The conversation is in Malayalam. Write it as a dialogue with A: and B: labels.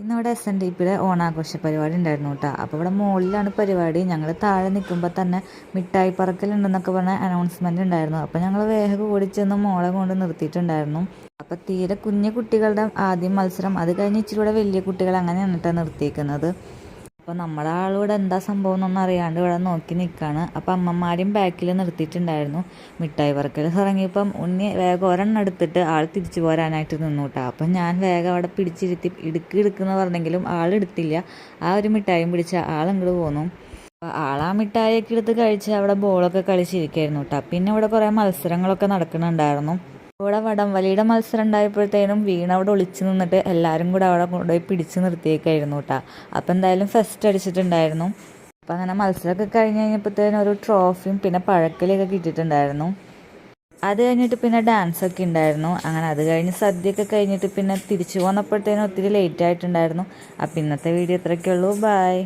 A: ഇന്നിവിടെ SNDPയുടെ ഓണാഘോഷ പരിപാടി ഉണ്ടായിരുന്നു കേട്ടോ. അപ്പോൾ ഇവിടെ മുകളിലാണ് പരിപാടി. ഞങ്ങൾ താഴെ നിൽക്കുമ്പോൾ തന്നെ മിഠായി പറക്കലുണ്ടെന്നൊക്കെ പറഞ്ഞ അനൗൺസ്മെൻറ്റ് ഉണ്ടായിരുന്നു. അപ്പോൾ ഞങ്ങൾ വേഗം ഓടിച്ചെന്ന് മോളെ കൊണ്ട് നിർത്തിയിട്ടുണ്ടായിരുന്നു. അപ്പോൾ തീരെ കുഞ്ഞു കുട്ടികളുടെ ആദ്യം മത്സരം, അത് കഴിഞ്ഞ് ഇച്ചിരി കൂടെ വലിയ കുട്ടികൾ അങ്ങനെയാണ് കേട്ടോ നിർത്തിയിരിക്കുന്നത്. അപ്പോൾ നമ്മുടെ ആളിവിടെ എന്താ സംഭവം എന്നൊന്നും അറിയാണ്ട് ഇവിടെ നോക്കി നിൽക്കുകയാണ്. അപ്പോൾ അമ്മമാരും ബാക്കിൽ നിർത്തിയിട്ടുണ്ടായിരുന്നു. മിഠായി പറക്കൽ ഇറങ്ങിയപ്പം ഉണ്ണി വേഗം ഒരെണ്ണം എടുത്തിട്ട് ആൾ തിരിച്ചു പോരാനായിട്ട് നിന്നു കേട്ടോ. അപ്പം ഞാൻ വേഗം അവിടെ പിടിച്ചിരുത്തി ഇടുക്കെന്ന് പറഞ്ഞെങ്കിലും ആളെടുത്തില്ല. ആ ഒരു മിഠായും പിടിച്ച ആളിങ്ങോട്ട് പോന്നു. അപ്പോൾ ആ മിഠായിയൊക്കെ എടുത്ത് കഴിച്ച് അവിടെ ബോളൊക്കെ കളിച്ചിരിക്കുകയായിരുന്നു കേട്ടോ. പിന്നെ ഇവിടെ കുറേ മത്സരങ്ങളൊക്കെ നടക്കുന്നുണ്ടായിരുന്നു. ഇവിടെ വടംവലിയുടെ മത്സരം ഉണ്ടായപ്പോഴത്തേനും വീണ അവിടെ ഒളിച്ചു നിന്നിട്ട് എല്ലാവരും കൂടെ അവിടെ കൊണ്ടുപോയി പിടിച്ച് നിർത്തിയേക്കായിരുന്നു കേട്ടോ. അപ്പോൾ എന്തായാലും ഫസ്റ്റ് അടിച്ചിട്ടുണ്ടായിരുന്നു. അപ്പോൾ അങ്ങനെ മത്സരമൊക്കെ കഴിഞ്ഞ് കഴിഞ്ഞപ്പോഴത്തേനും ഒരു ട്രോഫിയും പിന്നെ പഴക്കലൊക്കെ കിട്ടിയിട്ടുണ്ടായിരുന്നു. അത് കഴിഞ്ഞിട്ട് പിന്നെ ഡാൻസൊക്കെ ഉണ്ടായിരുന്നു. അങ്ങനെ അത് കഴിഞ്ഞ് സദ്യയൊക്കെ കഴിഞ്ഞിട്ട് പിന്നെ തിരിച്ചു പോന്നപ്പോഴത്തേനും ഒത്തിരി ലേറ്റ് ആയിട്ടുണ്ടായിരുന്നു. അപ്പോൾ ഇന്നത്തെ വീഡിയോ ഇത്രയൊക്കെ ഉള്ളൂ. ബൈ.